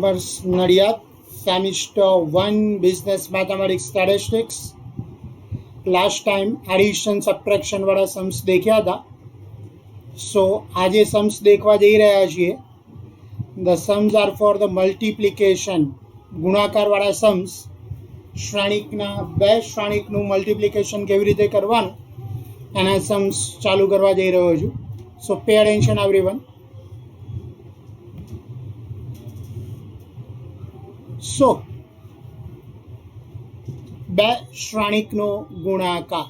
Nadiad, semester 1 business mathematics statistics. Last time addition subtraction वाला sums देखा था. So આજે सम्स देखवा જઈ રહ્યા છીએ. The sums are for the multiplication ગુણાકાર વાળા सम्स. શ્રેણિકના બે શ્રેણિકનું મલ્ટિપ્લિકેશન કેવી રીતે કરવાનું એના सम्स ચાલુ કરવા જઈ રહ્યો છું. So pay attention everyone. So બે શ્રેણિકનો ગુણાકાર,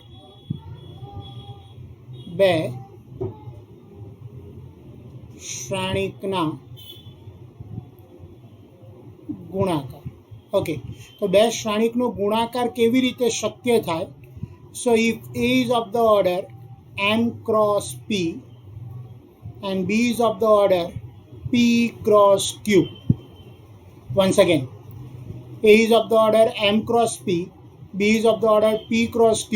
બે શ્રેણિકના ગુણાકાર. ઓકે, તો બે શ્રેણિકનો ગુણાકાર કેવી રીતે શક્ય થાય? સો if A is of the order m cross p and B is of the order p cross q. Once again, A is of the order m cross p, B is of the order p cross q.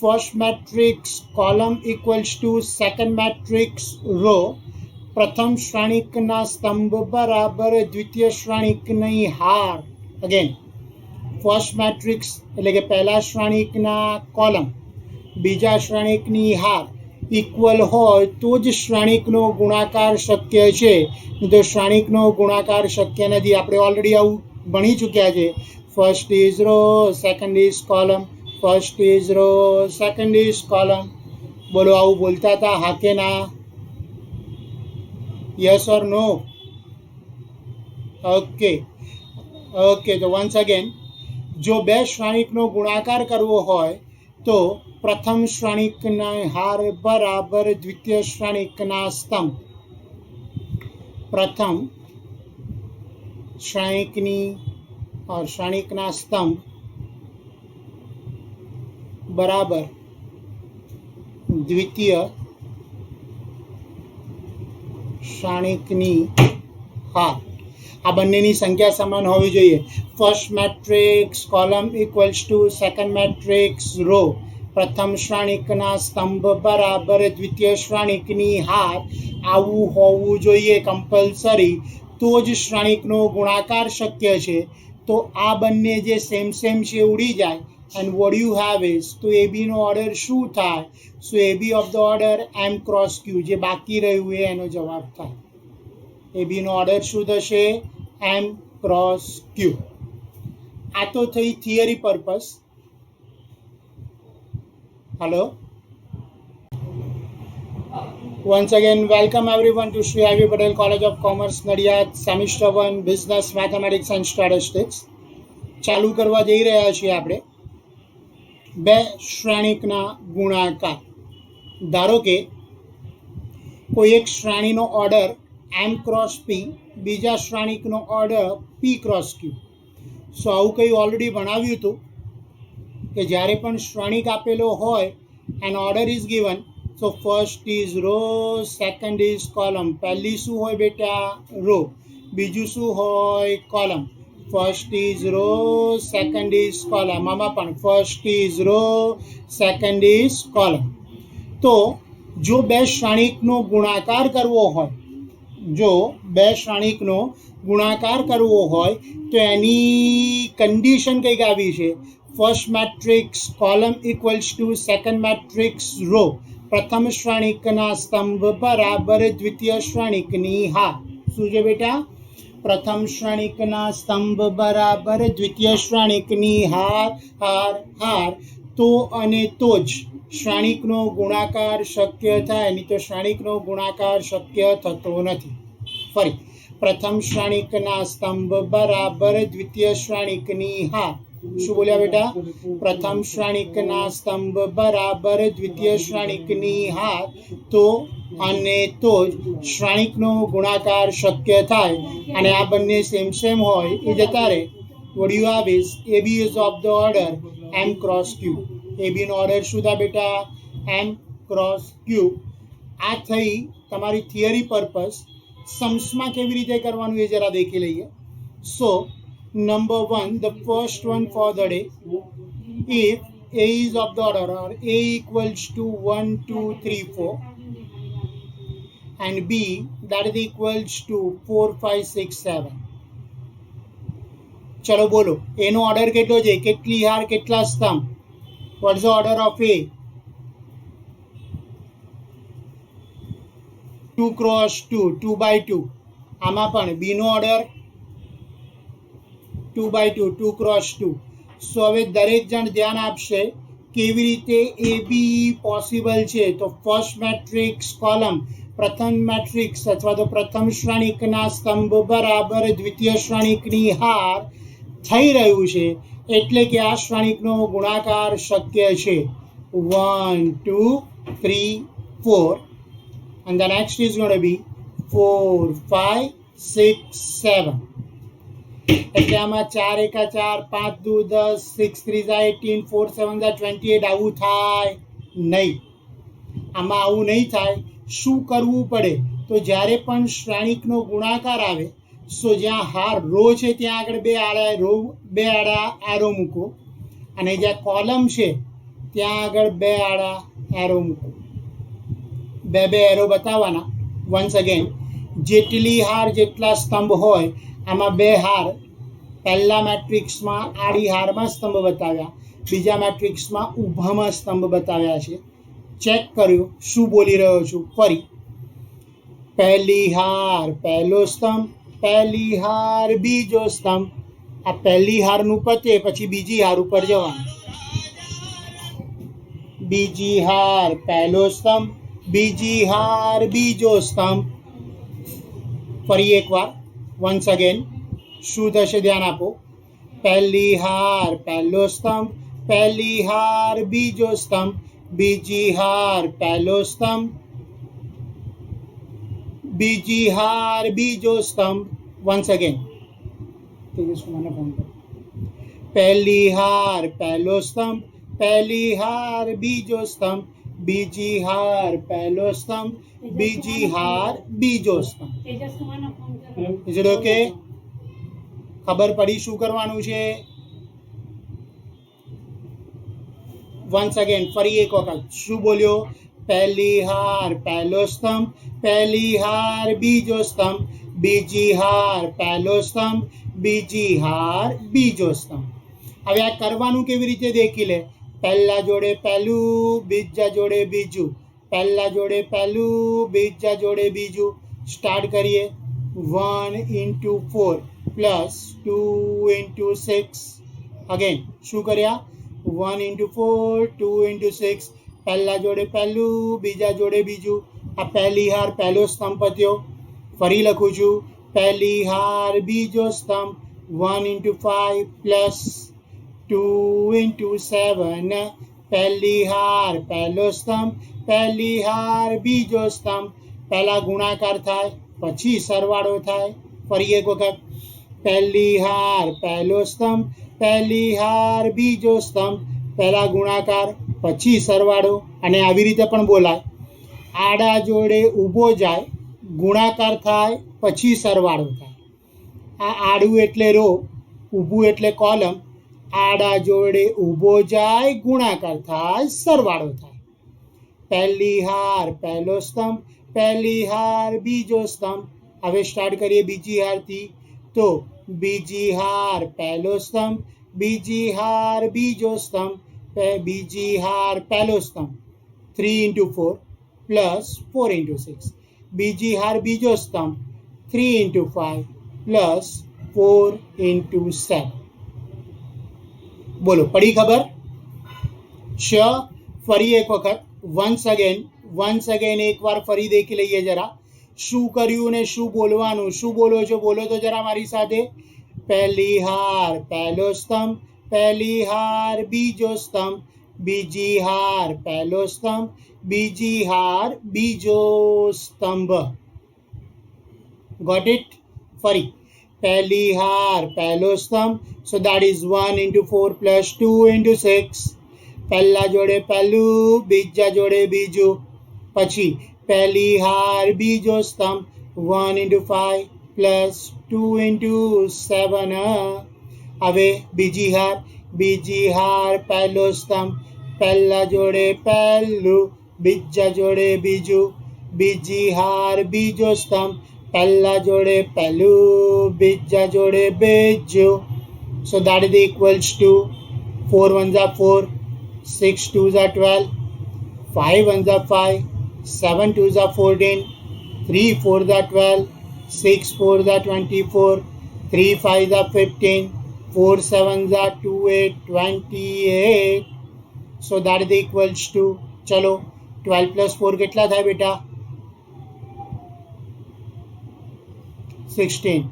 First matrix column equals to second matrix row. પ્રથમ શ્રેણિકના સ્તંભ બરાબર દ્વિતીય શ્રેણિકની હાર. Again, first matrix એટલે કે પહેલા શ્રેણિકના column બીજા શ્રેણિકની હાર ઇક્વલ હોય તો જ શ્રેણિકનો ગુણાકાર શક્ય છે, તો શ્રેણિકનો ગુણાકાર શક્ય નથી. આપણે ઓલરેડી આવું ભણી ચૂક્યા છે. First is row, second is column, first is row, second is column. બોલો, આવું બોલતા હતા હા કે ના? Yes or no? ઓકે, તો વન્સ અગેન, જો બે શ્રેણિકનો ગુણાકાર કરવો હોય તો પ્રથમ શ્રેણિકના હાર બરાબર દ્વિતીય શ્રેણિકના સ્તંભ. પ્રથમ શ્રેણિકના સ્તંભ બરાબર દ્વિતીય શ્રેણિકની હાર. આ બંનેની સંખ્યા સમાન હોવી જોઈએ. First matrix column equals to second matrix row. પ્રથમ શ્રેણિકના સ્તંભ બરાબર દ્વિતીય શ્રેણિકની હાર આવું હોવું જોઈએ કમ્પલસરી, તો જ શ્રેણિકનો ગુણાકાર શક્ય છે. તો આ બંને જે સેમ છે ઉડી જાય. And what you have is, તો એ બીનો ઓર્ડર શું થાય? So A B of the order M cross Q. જે બાકી રહ્યું એ એનો જવાબ થાય. એ બીનો ઓર્ડર શું થશે? એમ ક્રોસ ક્યુ. આ તો થઈ theory purpose. Hello, once again welcome everyone to Sri I.V. Patel College of Commerce Nadiad, semester 1 business mathematics and statistics. ચાલુ કરવા જઈ રહ્યા છીએ આપણે બે શ્રેણિકના ગુણાકાર. ધારો કે કોઈ એક શ્રેણીનો ઓર્ડર એમ ક્રોસ પી, બીજા શ્રેણિકનો ઓર્ડર પી ક્રોસ ક્યુ. સો આવું કંઈ ઓલરેડી ભણાવ્યું હતું કે જ્યારે પણ શ્રેણિક આપેલો હોય and order is given, so first is row, second is column. પહેલી શું હોય બેટા? રો. બીજું શું હોય? Column. First is row, second is column. આમાં પણ first is row, second is column. તો જો બે શ્રેણિકનો ગુણાકાર કરવો હોય, તો એની કન્ડિશન કંઈક આવી છે. First matrix column equals to second matrix row. પ્રથમ શ્રેણિકના સ્તંભ બરાબર દ્વિતીય શ્રેણિકની હાર. શું છે બેટા? પ્રથમ શ્રેણિકના સ્તંભ બરાબર દ્વિતીય શ્રેણિકની હાર. તો અને તો જ શ્રેણિકનો ગુણાકાર શક્ય થાય, નહીં તો શ્રેણિકનો ગુણાકાર શક્ય થતો નથી. ફરી, પ્રથમ શ્રેણિકના સ્તંભ બરાબર દ્વિતીય શ્રેણિકની હાર. શું બોલ્યા બેટા? પ્રથમ શ્રેણિકના સ્તંભ બરાબર દ્વિતીય શ્રેણિકની હાર. તો અને તો જ શ્રેણિકનો ગુણાકાર શક્ય થાય. અને આ બંને સેમ હોય એ જતા રહે. What you have is A B is of the order M cross q. A બીનો ઓર્ડર શું થાય બેટા? M cross q. આ થઈ તમારી થિયરી પર્પસ. सम्सમાં કેવી રીતે કરવાનું એ જરા દેખી લઈએ. સો number 1, the first one for the day, if A is of the order or A equals to 1, 2, 3, 4 and B that is equals to 4, 5, 6, 7. ચલો બોલો, એનો ઓર્ડર કેટલો છે? કેટલી હાર કેટલા સ્તંભ? What is the order of A? 2 cross 2, 2 by 2. આમાં પણ બીનો ઓર્ડર 2 by 2, 2 cross 2. સો હવે દરેક જણ ધ્યાન આપશે કેવી રીતે એ બી પોસિબલ છે. તો ફર્સ્ટ મેટ્રિક્સ કોલમ, પ્રથમ મેટ્રિક્સ અથવા તો પ્રથમ શ્રેણિકના સ્તંભ બરાબર દ્વિતીય શ્રેણિકની હાર થઈ રહ્યું છે, એટલે કે આ શ્રેણિકનો ગુણાકાર શક્ય છે. 1 2 3 4 and the next is going to be 4 5 6 7. એટલે આમાં 4 એકા 4, 5 દુ 10, 6 ત્રીજા 18, 4 7 28. આવું થાય નહીં. આમાં આવું નહીં થાય. શું કરવું પડે? તો જ્યારે પણ શ્રેણિકનો ગુણાકાર આવે, સો જ્યાં હાર રો છે ત્યાં આગળ બે આડા એરો મૂકો, અને જ્યાં કોલમ છે ત્યાં આગળ બે આડા એરો મૂકો. બે એરો બતાવવાના. વન્સ અગેન, જેટલી હાર જેટલા સ્તંભ હોય, આમાં બે હાર પહેલા મેટ્રિક્સમાં આડી હારમાં સ્તંભ બતાવ્યા, બીજા મેટ્રિક્સમાં ઊભામાં સ્તંભ બતાવ્યા છે. ચેક કર્યું શું બોલી રહ્યો છું. ફરી, પહેલી હાર પહેલો સ્તંભ, પહેલી હાર બીજો સ્તંભ. આ પહેલી હારનું પતે પછી બીજી હાર ઉપર જવાનું. બીજી હાર પહેલો સ્તંભ, બીજી હાર બીજો સ્તંભ. ફરી એકવાર, વન્સ અગેન, શું થશે ધ્યાન આપો. પહેલી હાર પહેલો સ્તંભ, પહેલી હાર બીજો સ્તંભ, બીજી હાર પહેલો સ્તંભ, બીજી હાર બીજો સ્તંભ. વન્સ અગેન, પહેલી હાર પહેલો સ્તંભ, પહેલી હાર બીજો સ્તંભ, બીજી હાર પહેલો સ્તંભ, બીજી હાર બીજો સ્તંભ. Is it okay? ખબર પડી શું કરવાનું છે? વન્સ અગેન, ફરી એક વખત શું બોલ્યો? પહેલી હાર પહેલો સ્તંભ, પહેલી હાર બીજો સ્તંભ, બીજી હાર પહેલો સ્તંભ, બીજી હાર બીજો સ્તંભ. હવે આ કરવાનું કેવી રીતે દેખી લે. પહેલા જોડે પહેલું, બીજા જોડે બીજું, પહેલા જોડે પહેલું, બીજા જોડે બીજું. સ્ટાર્ટ કરીએ. 1 into 4 plus 2 into 6. અગેન શું કર્યા? 1 into 4, 2 into 6. પહેલા જોડે પહેલું, બીજા જોડે બીજું. આ પહેલી હાર પહેલો સ્તંભ પત્યો. ફરી લખું છું. પહેલી હાર બીજો સ્તંભ, 1 into 5 plus 2 into 7. પહેલી હાર પહેલો સ્તંભ, પહેલી હાર બીજો સ્તંભ. પહેલા ગુણાકાર થાય પછી સરવાળો થાય. ફરી એક વખત, પહેલી હાર પહેલો સ્તંભ, પહેલી હાર બીજો સ્તંભ. પહેલા ગુણાકાર પછી સરવાળો. અને આવી રીતે પણ બોલાય. આડા જોડે ઊભો જાય, ગુણાકાર થાય પછી સરવાળો થાય. આ આડું એટલે રો, ઊભું એટલે કોલમ. આડા જોડે ઊભો જાય, ગુણાકાર થાય, સરવાળો થાય. પહેલી હાર પહેલો સ્તંભ, પહેલી હાર બીજો સ્તંભ. હવે સ્ટાર્ટ કરીએ બીજી હારથી. તો બીજી હાર પહેલો સ્તંભ, બીજી હાર બીજો સ્તંભ, બીજી હાર પહેલો સ્તંભ. 3 into 4 plus 4 into 6. બીજી હાર બીજો સ્તંભ. 3 into 5 plus 4 into 7. બોલો, પડી ખબર? શ્યોર? ફરી એક વખત, વન્સ અગેન એકવાર ફરી દેખી લઈએ જરા. શું કર્યું ને શું બોલવાનું? શું બોલો છો? બોલો તો જરા મારી સાથે. પહેલી હાર પહેલો સ્તંભ, પહેલી હાર બીજો સ્તંભ, બીજી હાર પહેલો સ્તંભ, બીજી હાર બીજો સ્તંભ. Got it? ફરી, પહેલી હાર પહેલો સ્તંભ. So that is 1 into 4 plus 2 into 6. પહેલા જોડે પહેલું, બીજા જોડે બીજું. પછી પહેલી હાર બીજો સ્તંભ. 1 into 5 plus 2 into 7. હવે બીજી હાર પહેલો સ્તંભ. પહેલા જોડે પહેલું, બીજા જોડે બીજું. બીજી હાર બીજો સ્તંભ. પહેલા જોડે પહેલું, બીજા જોડે બીજું. So that is equals to 4 1s are 4, 6 2s are 12, 5 1s are 5, 7 2s are 14, 3 4s are 12, 6 4s are 24, 3 5s are 15, 4 7s are 28, 28. So that is equals to, चलो 12 plus 4 કેટલા થાય બેટા? 16.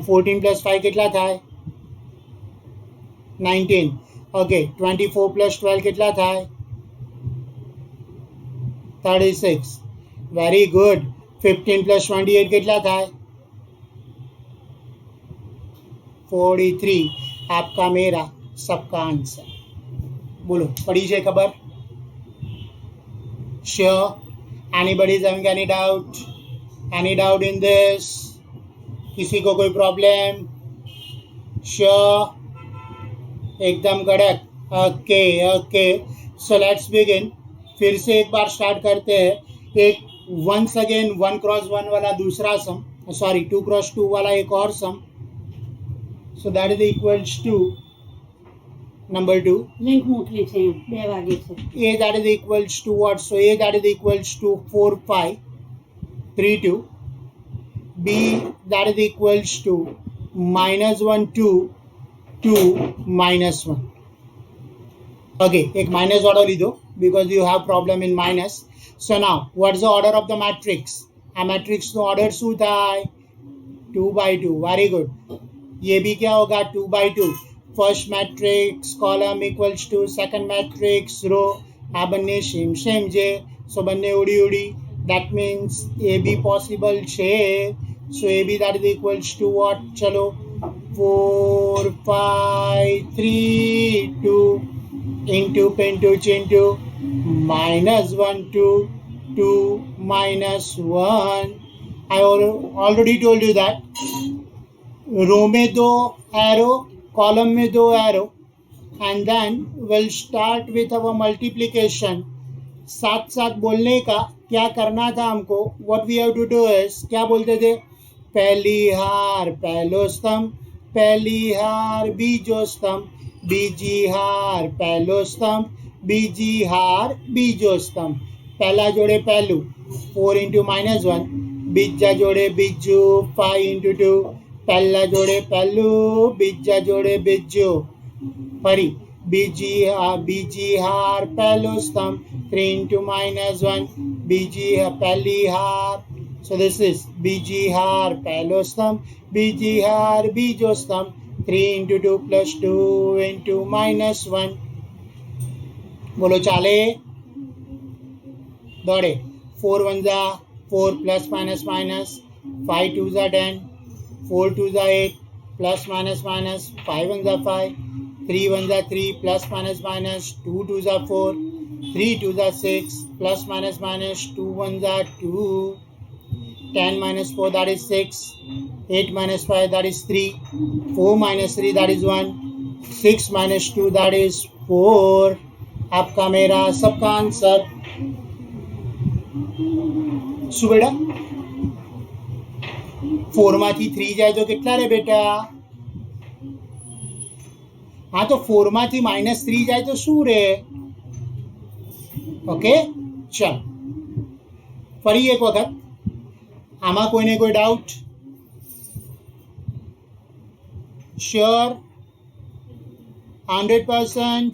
14 plus 5 કેટલા થાય? 19. Okay, 24 plus 12 કેટલા થાય? 36. Very good. 15 plus 28 કેટલા થાય? 43. आपका मेरा सबका आंसर. बोलो, पढ़ी છે ખબર? Sure. Anybody is having any doubt? Any doubt in this? किसी को कोई प्रॉब्लम? Sure. एकदम कड़क. Okay okay. So let's begin. फिर से एक बार स्टार्ट करते हैं. एक वंस अगेन 1 क्रॉस 1 वाला दूसरा सम, सॉरी 2 क्रॉस 2 वाला एक और sum. So that is equals to number 2. Link मोकली છે 2 વાગે છે. A that is equals to what? So A that is equals to 4 5 3 2. B that is equals to -1 2 2 -1. Okay, एक माइनस ऑर्डर लीधो because you have problem in minus. So now what's the order of the matrix? आ matrix નો order શું થાય? 2/2. Very good. ये भी क्या होगा? 2/2. First matrix column equals to second matrix row. आ બંને સેમ સેમ છે, સો બંને ઉડી ઉડી. that means a b possible છે. so a b that is equals to what? ચલો 4 5 3 2 into pinto chinto -1 2 2 -1. I already told you that रो में 2 arrow, column में 2 arrow, and then will start with our multiplication. साथ साथ बोलने का क्या करना था हमको? What we have to do is, क्या बोलते थे? पहली हार पहलो स्तंभ, पहली हार बीजो स्तंभ, बीजी हार पहलो स्तंभ, बीजी हार बीजो स्तंभ. पहला जोड़े पहलू 4 into -1, बीजा जोड़े बीजू 5 into 2, पहला जोड़े पहलू, बीजा जोड़े बीजू. फरी बीजी हार पहलो स्तंभ 3 into -1, बीजी पहली हार. सो दिस इज बीजी हार पहलो स्तंभ, बीजी हार बीजो स्तंभ, 3 into 2 plus 2 into -1. बोलो चाले? दौड़े. 4 1s are 4 plus minus minus, 5 2s are 10, 4 2s are 8 plus minus minus, 5 1s are 5, 3 1s are 3 plus minus minus, 2 2s are 4, 3 2s are 6 plus minus minus, 2 1s are 2, 10 minus 4 that is 6, 8 minus 5 that is 3, 4 minus 3 that is 1, 6 minus 2 that is 4. आपका मेरा सबका answer. શું બેટા? 4 માંથી 3 જાય તો કેટલા રે બેટા? હા, તો 4 માંથી -3 જાય તો શું રે? ઓકે, ચાલ ફરી એક વખત. આમાં કોઈને કોઈ doubt? Sure? 100%?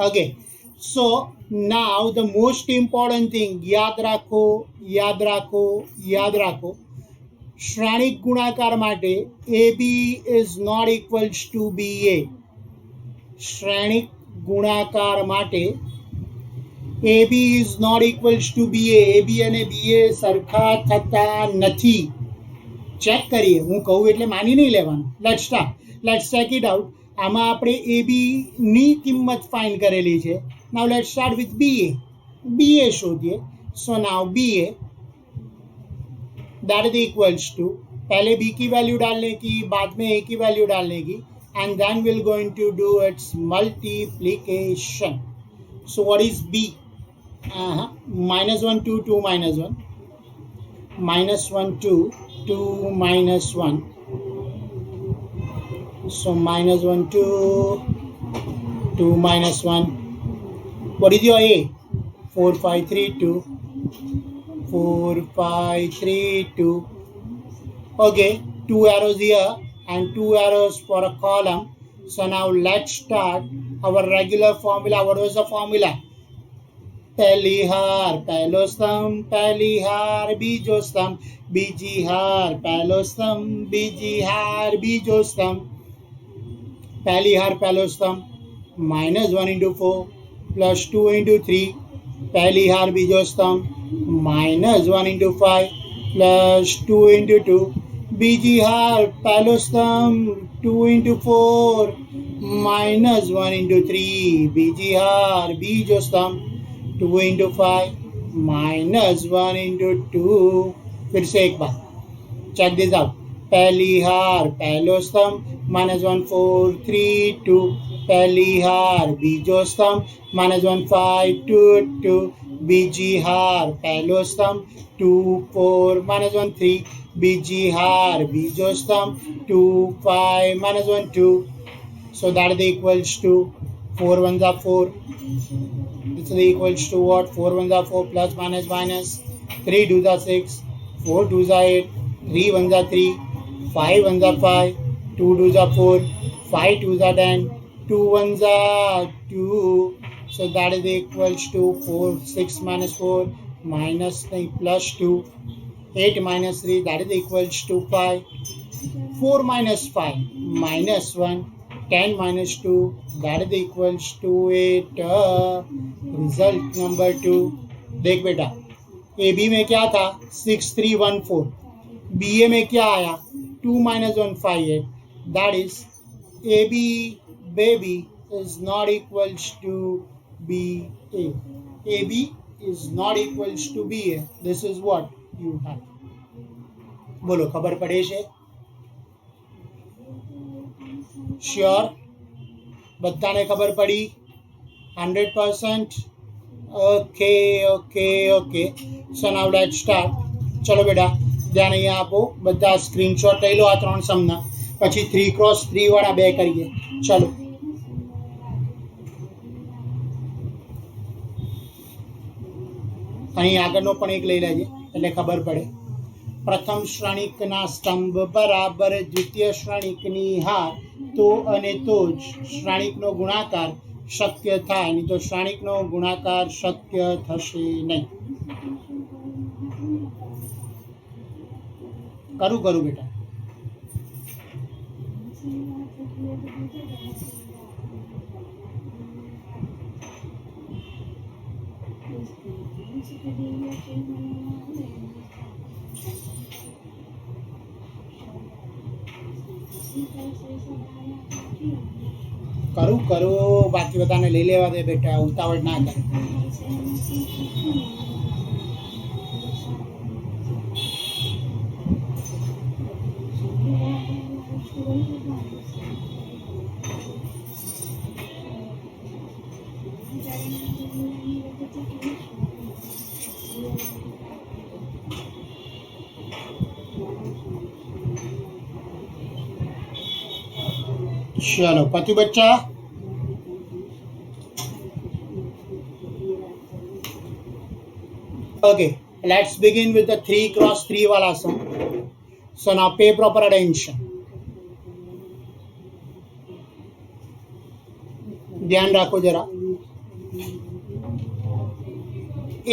Okay. So now the most important thing, याद રાખો, याद રાખો, याद રાખો. શ્રેણિક ગુણાકાર માટે AB is not equals to BA. શ્રેણિક ગુણાકાર માટે AB is not equals to BA. AB અને BA સરખા થતા નથી. ચેક કરીએ. હું કહું એટલે માની નહીં લેવાનું. Let's check it out. આમાં આપણે AB ની કિંમત ફાઇન્ડ કરેલી છે. Now let's start with BA. BA शोधिए. So now BA that is equals to, पहले B की वैल्यू डालने की, बाद में A की वैल्यू डालने की, and then we're going to do its multiplication. So what is B? -1 2 2 -1, -1 2 2 -1, So minus 1, 2, 2 minus 1. What is your A? 4, 5, 3, 2. 4, 5, 3, 2. Okay, 2 arrows here and 2 arrows for a column. So now let's start our regular formula. What was the formula? पहली हार पहलो स्तंभ, पहली हार बीजो स्तंभ, बीजी हार पहलो स्तंभ, बीजी हार बीजो स्तंभ, पहली हार पहलो स्तंभ, -1 into 4 plus 2 into 3, पहली हार बीजो स्तंभ, -1 into 5 plus 2 into 2, बीजी हार पहलो स्तंभ, 2 into 4 -1 into 3, बीजी हार बीजो स्तंभ, 2 into 5 -1 into 2. फिर से एक बार चेक दिस आउट. पहली हार पहलो स्तंभ, -1 4 3 2, पहली हार बीजो स्तंभ, -1 5 2 2, बीजी हार पहलो स्तंभ, 2 4 -1 3, बीजी हार बीजो स्तंभ, 2 5 -1 2. So that is equals to 4 1s are 4. This is equals to what? 4 1s are 4 plus minus minus. 3 2s are 6. 4 2s are 8. 3 1s are 3. 5 1s are 5. 2 2s are 4. 5 2s are 10. 2 1s are 2. So that is equals to 4 6 minus 4 minus 3 plus 2. 8 minus 3, that is equals to 5. 4 minus 5 minus 1. 10 minus 2, that is equals to 8. Result number 2. देख बेटा, A B में क्या था? 6 3 1 4. B ए में क्या आया? 2 minus 1 5 8. That is A B baby is not equals to B A. A B is not equals to B A. This is what you have. બોલો, ખબર પડે છે? શ્યોર? બધાને ખબર પડી? 100%? Okay okay okay. So now let's start. ચલો બેટા, ધ્યાન અહીંયા આપો. બધા સ્ક્રીનશોટ લઈ લો આ 3 સમના. પછી 3x3 વાળા 2 કરીએ. ચલો. અહીં આગળનો પણ એક લઈ લેજે એટલે ખબર પડે. પ્રથમ શ્રેણિકના સ્તંભ બરાબર દ્વિતીય શ્રેણિકની હાર, તો અને તો જ શ્રેણિકનો ગુણાકાર શક્ય થાય, નહીં તો શ્રેણિકનો ગુણાકાર શક્ય થશે નહીં. કરું બેટા. કરું બાકી બધાને લઈ લેવા દે બેટા, ઉતાવળ ના કરે. चलो पति बच्चा. Okay, let's begin with the 3x3 wala sum. So now pay proper attention. ध्यान रखो जरा.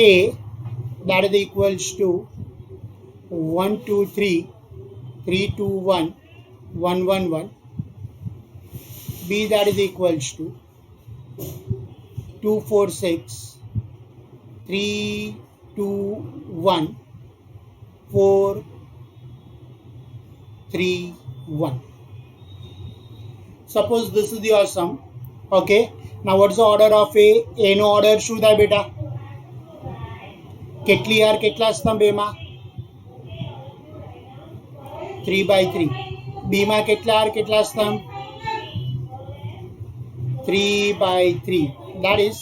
A, that is equals to 1 2 3 3 2 1 1 1 1. B, that is equals to 2 4 6 3 2 1 4 3 1. Suppose this is your sum. Okay, now what's the order of A? A no order શું થાય બેટા? કેટલી હાર કેટલા સ્તંભ A માં? 3/3. B માં કેટલા હાર કેટલા સ્તંભ? 3/3. That is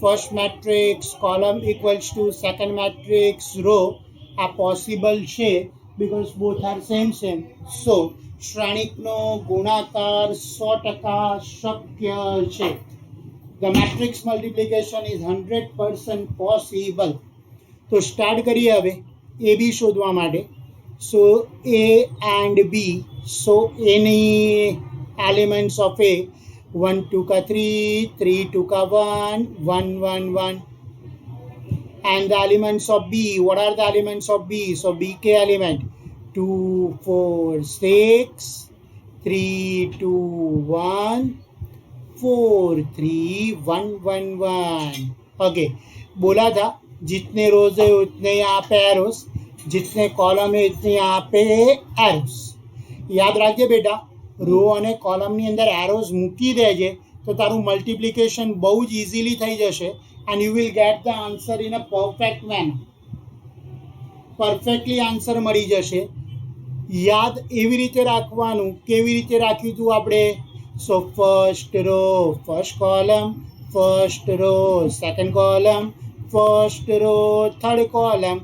first matrix column equals to second matrix row are possible છે because both are same. So શ્રેણિકનો ગુણાકાર 100% શક્ય છે. The matrix multiplication is 100% possible. તો સ્ટાર્ટ કરીએ હવે એ બી શોધવા માટે. So A and B, so એની એલિમેન્ટ્સ ઓફ એ 1 2 का 3 3 2 का 1 1 1 1. And the elements of B, what are the elements of B? So BK element 2 4 6 3 2 1 4 3 1 1 1. Okay, बोला था जितने रोज है उतने यहाँ पे एरोस, जितने कॉलम है उतने यहाँ पे एरोस. याद રાખજે બેટા, રો અને કોલમની અંદર એરોઝ મૂકી દેજે તો તારું મલ્ટિપ્લિકેશન બહુ જ ઇઝીલી થઈ જશે. and you will get the answer in a perfect manner. Perfectly answer મળી જશે. યાદ એવી રીતે રાખવાનું, કેવી રીતે રાખ્યું હતું આપણે? So first row first column, first row second column, first row third column.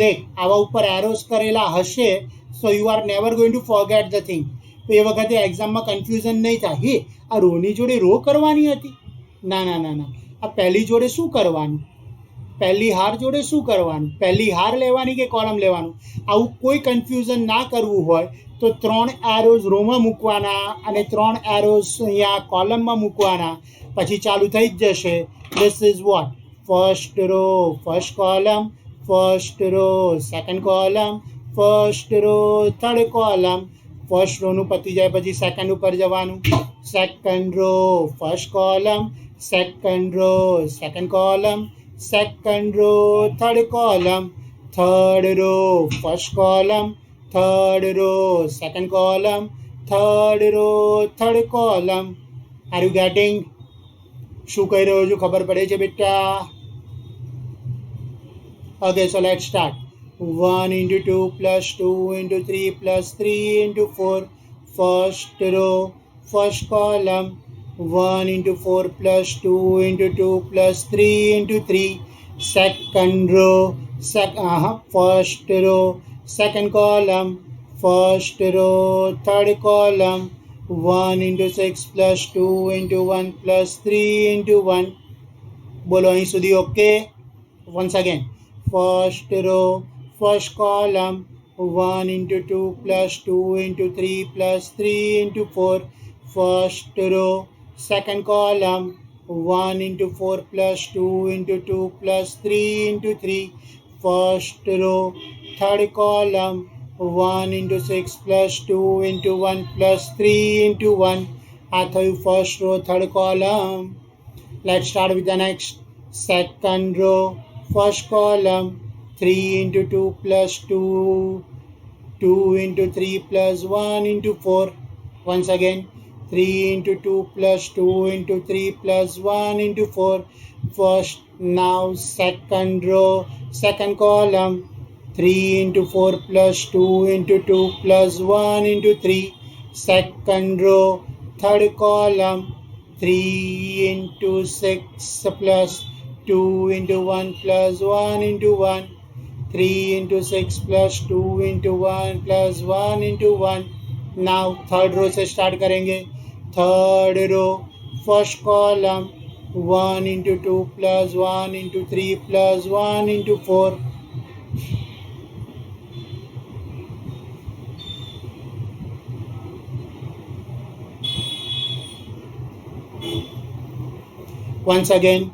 દેખ, આવા ઉપર એરોઝ કરેલા હશે, so you are never going to forget the thing. તો એ વખતે એક્ઝામમાં કન્ફ્યુઝન નહીં થાય, હે આ રોની જોડે રો કરવાની હતી. ના ના ના ના, આ પહેલી જોડે શું કરવાનું, પહેલી હાર જોડે શું કરવાનું, પહેલી હાર લેવાની કે કોલમ લેવાનું, આવું કોઈ કન્ફ્યુઝન ના કરવું હોય તો 3 એરોઝ રોમાં મૂકવાના અને 3 એરોઝ અહીંયા કોલમમાં મૂકવાના, પછી ચાલુ થઈ જ જશે. This is what? First row first column, first row second column, first row third column. First રોનું પતી જાય પછી સેકન્ડ ઉપર જવાનું. Second row first column, second row second column, second row third column, third row first column, third row second column, third row third column. Are you getting? શું કહી રહ્યો છું ખબર પડે છે બેટા? Okay, so let's start. 1 into 2 plus 2 into 3 plus 3 into 4. First row first column, 1 into 4 plus 2 into 2 plus 3 into 3. Second row first row second column, first row third column, 1 into 6 plus 2 into 1 plus 3 into 1. બોલો અહીં સુધી okay? once again, first row first column, 1 into 2 plus 2 into 3 plus 3 into 4. First row second column, 1 into 4 plus 2 into 2 plus 3 into 3. First row third column, 1 into 6 plus 2 into 1 plus 3 into 1. આ થયું first row third column. Let's start with the next. Second row first column, 3 into 2 plus 2, 2 into 3 plus 1 into 4. Once again, 3 into 2 plus 2 into 3 plus 1 into 4. First, now second row, second column, 3 into 4 plus 2 into 2 plus 1 into 3. Second row, third column, 3 into 6 plus 2 into 1 plus 1 into 1. 3 into 6 plus 2 into 1 plus 1 into 1. Now third row से start करेंगे. Third row first column, 1 into 2 plus 1 into 3 plus 1 into 4. Once again,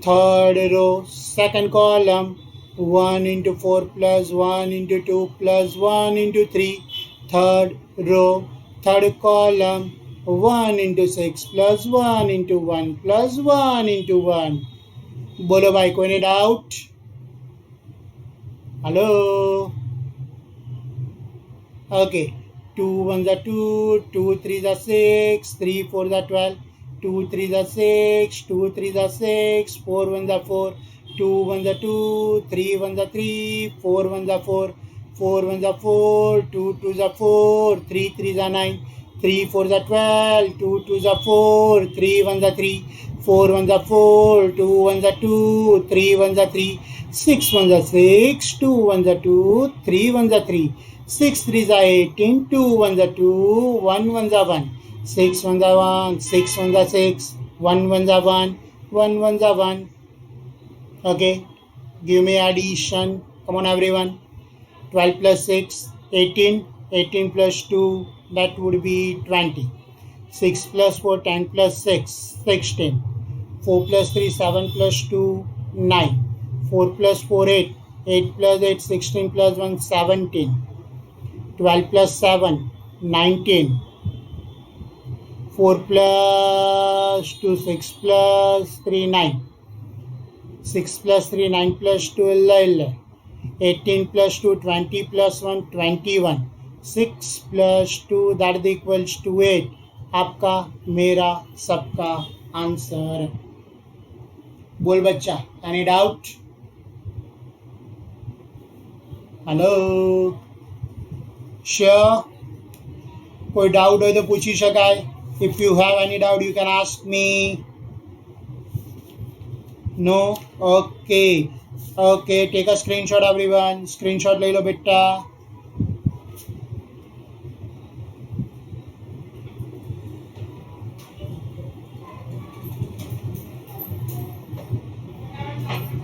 third row second column, 1 into 4 plus 1 into 2 plus 1 into 3. Third row third column, 1 into 6 plus 1 into 1 plus 1 into 1. બોલો ભાઈ, કોઈને doubt? Hello? Okay, 2 1s are 2, 2 3s are 6, 3 4s are 12, 2 3s are 6, 2 3s are 6, 4 1s are 4, 2 1s are 2, 3 1s are 3, 4 1s are 4, 4 1s are 4, 2 2s are 4, 3 3s are 9, 3 4s are 12, 2 2s are 4, 3 1s are 3, 4 1s are 4, 2 1s are 2, 3 1s are 3, 6 1s are 6, 2 1s are 2, 3 1s are 3, 6 3s are 18, 2 1s are 2, 1 1s are 1, 6 1s are 1, 6 1s are 6, 1 1s are 1, 1 1s are 1. Okay, give me addition. Come on everyone. 12 plus 6, 18, 18 plus 2, that would be 20. 6 plus 4, 10 plus 6, 16. 4 plus 3, 7 plus 2, 9. 4 plus 4, 8. 8 plus 8, 16 plus 1, 17. 12 plus 7, 19. 4 plus 2, 6 plus 3, 9. 6 plus 3, 9 plus 2, 11. 18 plus 2, 20 plus 1, 21. 6 plus 2, that is equals to 8. आपका मेरा सबका answer. बोल बच्चा, any doubt? Hello, sure? कोई doubt हो तो पूछी शकाय. If you have any doubt you can ask me. No? Okay okay, take a screenshot everyone. Screenshot ले लो बेटा.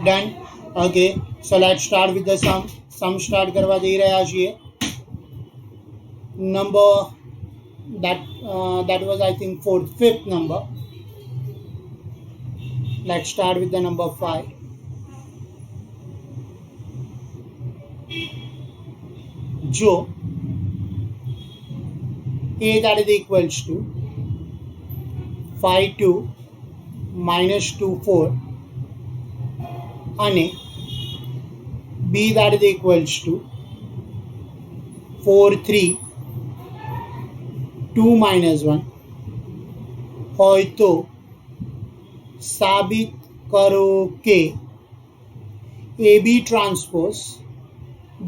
Done. Okay, so let's start with the sum. Sum start करवा दे रहे आज ये. Number that was I think fifth number. Let's start with the number 5. जो a that is equals to 5 2 minus 2 4 અને b that is equals to 4 3 2 minus 1 હોય તો સાબિત કરો કે AB transpose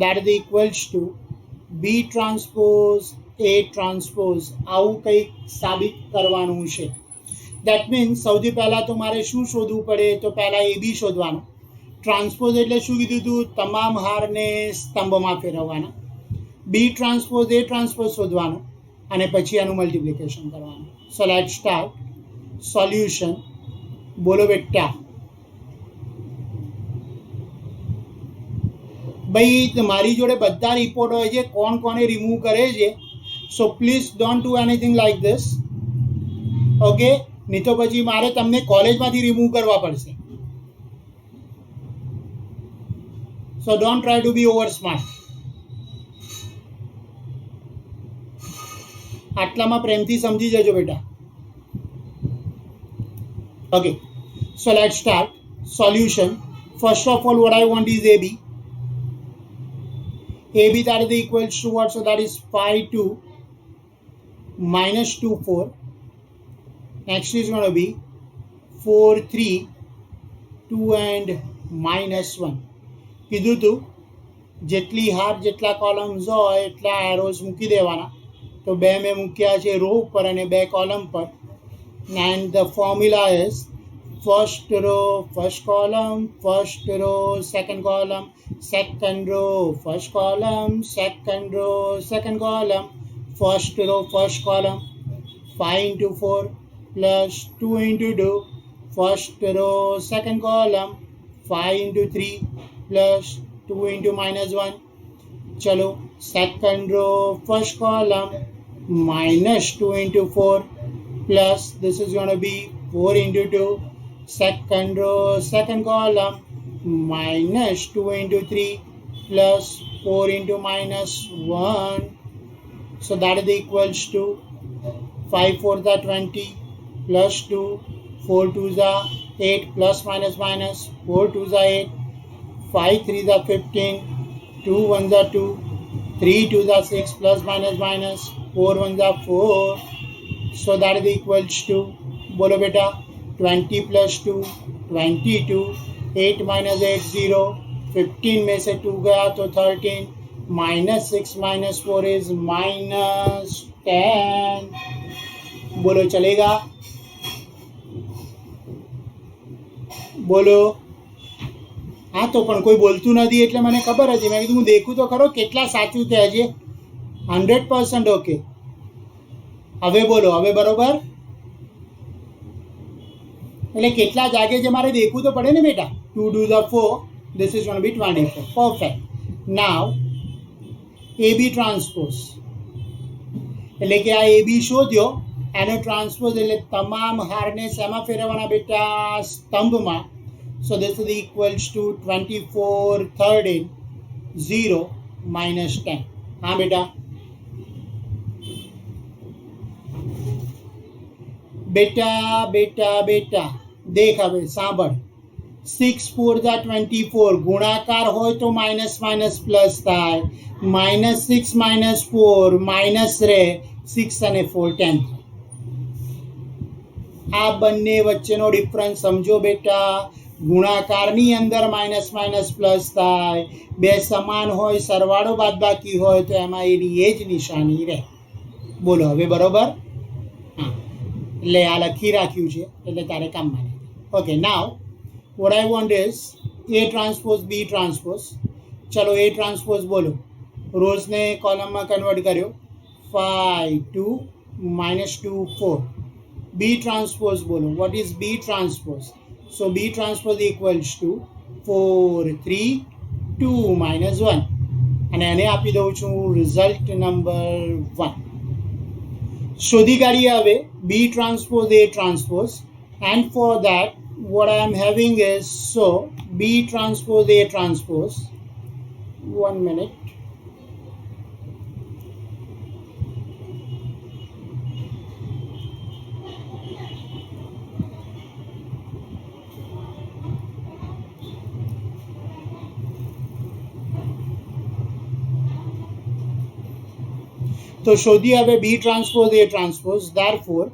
that is equals to B transpose A transpose. આવું કંઈક સાબિત કરવાનું છે. દેટ મીન્સ સૌથી પહેલાં તો મારે શું શોધવું પડે? તો પહેલાં AB શોધવાનું. ટ્રાન્સપોઝ એટલે શું કીધું હતું? તમામ હારને સ્તંભમાં ફેરવવાના. બી ટ્રાન્સપોઝ એ ટ્રાન્સપોઝ શોધવાનું અને પછી આનું મલ્ટિપ્લિકેશન કરવાનું. So let's start. સોલ્યુશન. બોલો બેટા. ભાઈ મારી જોડે બધા રિપોર્ટ હોય છે, કોણ કોને રિમૂવ કરે છે. So please don't do anything like this. Okay, નહીં તો પછી મારે તમને કોલેજમાંથી રિમૂવ કરવા પડશે. So don't try to be over smart. આટલામાં પ્રેમથી સમજી જજો બેટા. Okay, so let's start. Solution. First of all, what I want is AB. AB that is equals to what? So that is 5 2 minus 2 4. Next is going to be 4 3 2 and minus 1. કીધું હતું જેટલી હાર જેટલા કોલમ્સ હોય એટલા arrows મૂકી દેવાના. તો બે મેં મૂક્યા છે રો ઉપર અને બે કોલમ પર. And the formula is first row first column, first row second column, second row first column, second row second column, first row first column. 5 into 4 plus 2 into 2, first row second column. 5 into 3 plus 2 into minus 1. चलो second row first column minus 2 into 4 plus this is going to be 4 into 2. Second row second column minus 2 into 3 plus 4 into minus 1. So that is equals to 5 4s are 20 plus 2, 4 2s are 8 plus minus minus, 4 2s are 8, 5 3s are 15, 2 1s are 2, 3 2s are 6 plus minus minus, 4 1s are 4. So that is equals to, बोलो बेटा, 20 plus 2, 22, 8 minus 8 0, 15 में से 2 गया तो 13, minus 6 minus 4 is minus 10. बोलो चलेगा? બોલો. હા તો પણ કોઈ બોલતું નથી એટલે મને ખબર હતી. મેં કીધું હું દેખું તો ખરો કેટલા સાચું થયા છે. 100% ઓકે. હવે બોલો, હવે બરોબર? એટલે કેટલા જાગે છે મારે દેખવું તો પડે ને બેટા. 2 2 the 4, this is going to be 24. Perfect. Now AB transpose એટલે કે આ AB શોધ્યો, એનો ટ્રાન્સપોઝ એટલે તમામ હારને શેમાં ફેરવવાના બેટા? સ્તંભમાં. સો this is equals to 24 13 0 minus 10. હા બેટા, બેટા બેટા બેટા દેખ, હવે સાંભળ. 6 4 24, ગુણાકાર હોય તો માઇનસ માઇનસ પ્લસ થાય. -6 -4 માઇનસ રહે, 6 અને 4 10 થાય. આ બંને વચ્ચેનો ડિફરન્સ સમજો બેટા. ગુણાકારની અંદર માઇનસ માઇનસ પ્લસ થાય, બે સમાન હોય, સરવાળો બાદબાકી હોય તો એમાં એની એ જ નિશાની રહે. બોલો હવે બરોબર? હા, એટલે આ લખી રાખ્યું છે એટલે તારે કામમાં રહે. Okay, now what I want is A transpose B transpose. ચલો A ટ્રાન્સપોઝ બોલો. રોઝને કોલમમાં કન્વર્ટ કર્યો, 5 2 -2 4. B ટ્રાન્સપોઝ બોલો. what is B transpose? so B transpose equals to 4 3 2 -1. અને એને આપી દઉં છું રિઝલ્ટ નંબર 1. શોધી કાઢીએ હવે B transpose A transpose. and for that what I am having is, so B transpose A transpose, 1 minute, तो शोधिए હવે B transpose A transpose. therefore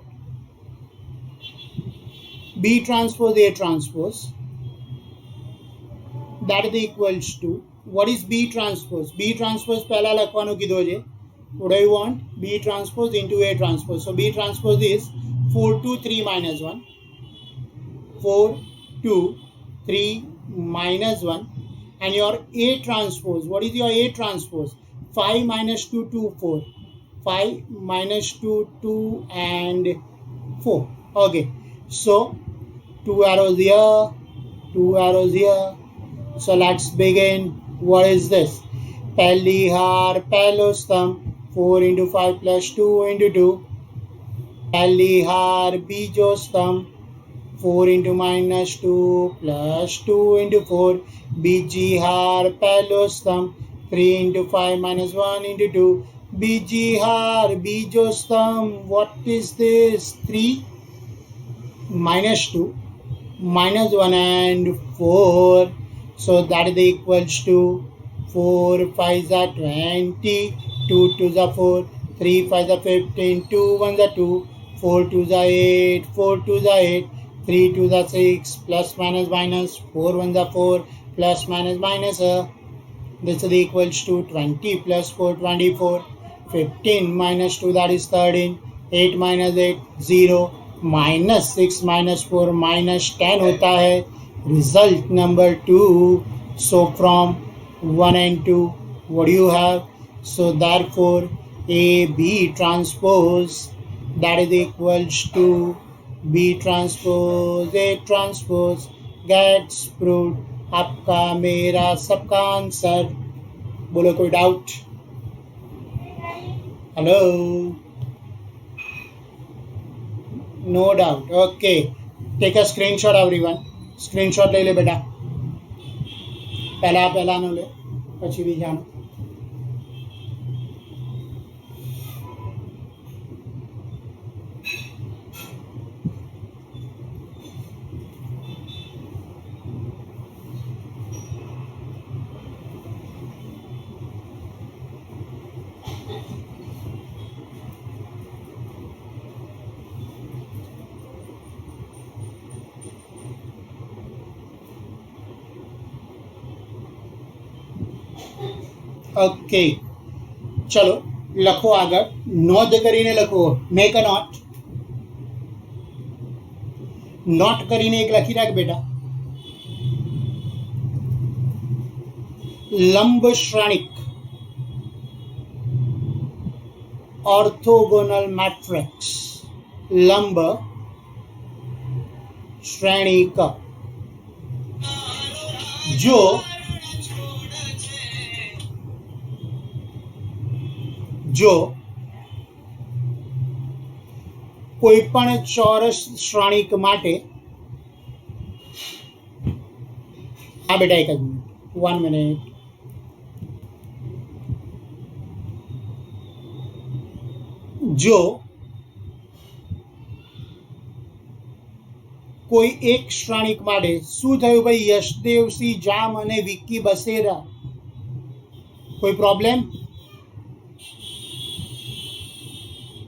B transpose A transpose, that is equals to, what is B transpose? B transpose પહેલા લખવાનું કીધું છે. what do you want? B transpose into A transpose. so B transpose is 4 2 3 -1, 4 2 3 -1. and your A transpose, what is your A transpose? 5 -2 2 4, 5 -2 2 and 4. okay, so 2 arrows here, 2 arrows here. so let's begin. what is this? પહેલી હાર પહેલો સ્તંભ, 4 into 5 plus 2 into 2. પહેલી હાર બીજો સ્તંભ, 4 into -2 plus 2 into 4. બીજી હાર પહેલો સ્તંભ, 3 into 5 -1 into 2. બીજી હાર બીજો સ્તંભ, what is this? 3 -2 -1 and 4. so that is equals to 4 5 are 20, 2 2 are 4, 3 5 are 15, 2 1 are 2, 4 2 are 8, 4 2 are 8, 3 2 are 6, plus minus minus, 4 1 are 4, plus minus minus. This is equals to 20 plus 4 24, 15 minus 2 that is 13, 8 minus 8 0, minus 6 minus 4 minus 10 होता है. result number 2. so from 1 and 2 what do you have? so therefore AB transpose, that is equals to B transpose A transpose gets proved. आपका मेरा सबका answer. बोलो कोई doubt? Hello? No doubt. Okay, take a screenshot everyone. Screenshot ले ले बेटा. પહેલાનું લે પછી બીજાનું. ઓકે, ચલો લખો આગળ. નોંધ કરીને લખો. Make a not. નોટ કરીને એક લખી રાખ બેટા. લંબ શ્રેણિક ઓર્થોગોનલ મેટ્રિક્સ લંબ શ્રેણીક જો કોઈ પણ ચોરસ શ્રેણીક માટે બેટા એક જ મિનિટ 1 મિનિટ જો કોઈ એક શ્રેણીક માટે શું થયું ભાઈ યશદેવસિંહ જામ અને વિક્કી બસેરા કોઈ પ્રોબ્લેમ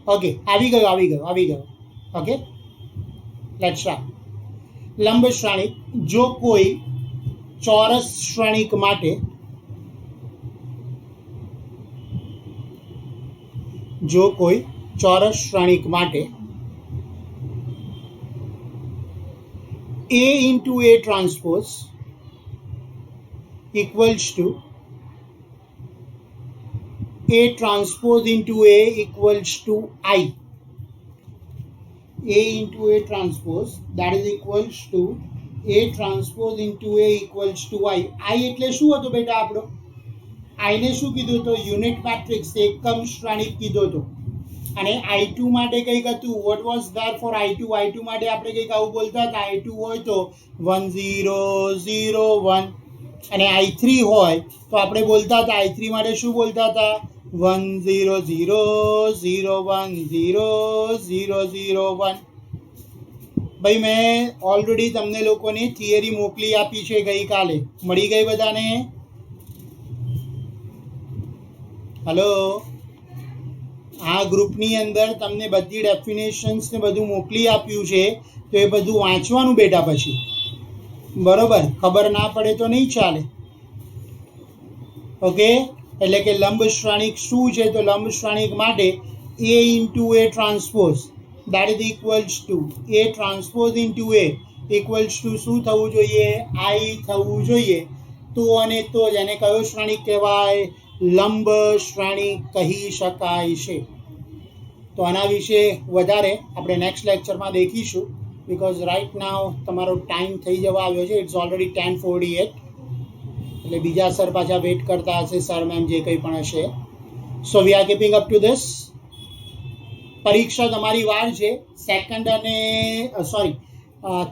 ઓકે આવી ગયો ઓકે લેટ્સ સ્ટાર્ટ લંબ શ્રેણીક જો કોઈ ચોરસ શ્રેણીક માટે A into A transpose equals to A transpose into A equals to I. A into A transpose that is equals to A transpose into A equals to I. I એટલે શું હતો બેટા આપણો I ને શું કીધું તો યુનિટ મેટ્રિક્સ એકમ શ્રેણીક કીધો હતો અને I2 માટે કંઈક હતું what was there four I2 માટે આપણે કંઈક આવું બોલતા હતા I2 હોય તો 1001 અને I3 હોય તો આપણે બોલતા હતા I3 માટે શું બોલતા હતા 1000100001 ભાઈ મેં ઓલરેડી તમને લોકોને થિયરી મોકલી આપી છે ગઈકાલે મળી ગઈ બધાને હલો આ ગ્રુપની અંદર તમને બધી ડેફિનેશન્સ ને બધું મોકલી આપ્યું છે તો એ બધું વાંચવાનું બેટા પછી બરોબર ખબર ના પડે તો નહીં ચાલે ઓકે એટલે કે લંબ શ્રેણીક શું છે તો લંબ શ્રેણીક માટે A into A transpose that is equals to A transpose into A equals to શું થવું જોઈએ I થવું જોઈએ તો અને તો જેને કયો શ્રેણીક કહેવાય લંબ શ્રેણીક કહી શકાય છે તો આના વિશે વધારે આપણે નેક્સ્ટ લેક્ચરમાં દેખીશું બીકોઝ રાઇટ નાવ તમારો ટાઈમ થઈ જવા આવ્યો છે ઇટ્સ ઓલરેડી 10:48 એટલે બીજા સર પાછા વેઇટ કરતા હશે સર મેમ જે કંઈ પણ હશે so we are keeping up to this પરીક્ષા તમારી વાર છે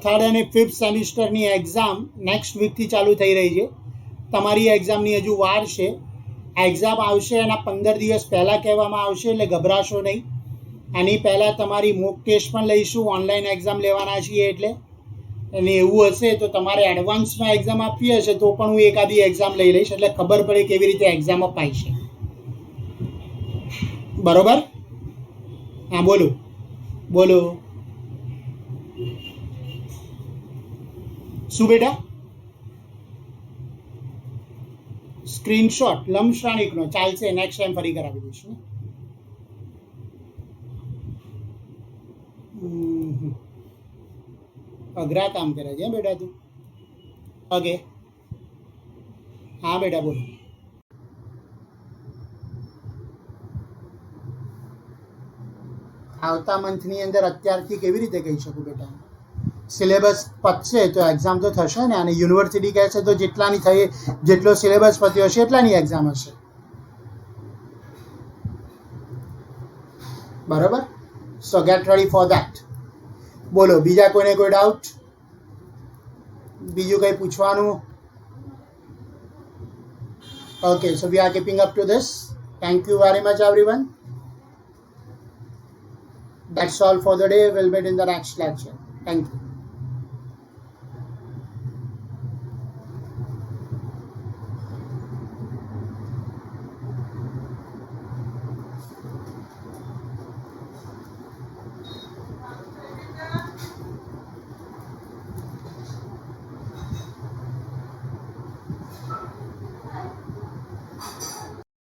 થર્ડ અને ફિફ્થ સેમિસ્ટરની એક્ઝામ નેક્સ્ટ વીકથી ચાલુ થઈ રહી છે તમારી એક્ઝામની હજુ વાર છે એક્ઝામ આવશે એના 15 દિવસ પહેલાં કહેવામાં આવશે એટલે ગભરાશો નહીં આની પહેલાં તમારી મોક ટેસ્ટ પણ લઈશું ઓનલાઈન એક્ઝામ લેવાના છીએ એટલે અને એવું હશે તો તમારે એડવાન્સમાં એક્ઝામ આપવી હશે તો પણ હું એકાદી એક્ઝામ લઈ લઈશ એટલે ખબર પડે કેવી રીતે એક્ઝામ અપાય છે બરોબર હા બોલો શું બેટા સ્ક્રીનશોટ લંબ શ્રેણીકનો ચાલશે નેક્સ્ટ ટાઈમ ફરી કરાવી દઈશું અઘરા કામ કરે છે બેટા તું ઓકે હા બેટા બોલો આવતા મંથની અંદર અત્યારથી કેવી રીતે કહી શકું બેટા સિલેબસ પતશે તો એક્ઝામ તો થશે ને અને યુનિવર્સિટી કહે છે તો જેટલો સિલેબસ પત્યો હશે એટલાની એક્ઝામ હશે બરાબર સો ગેટ રેડી ફોર ધેટ બોલો બીજા કોઈને કોઈ ડાઉટ બીજું કંઈ પૂછવાનું okay so we are keeping up to this thank you very much everyone that's all for the day we'll meet in the next lecture thank you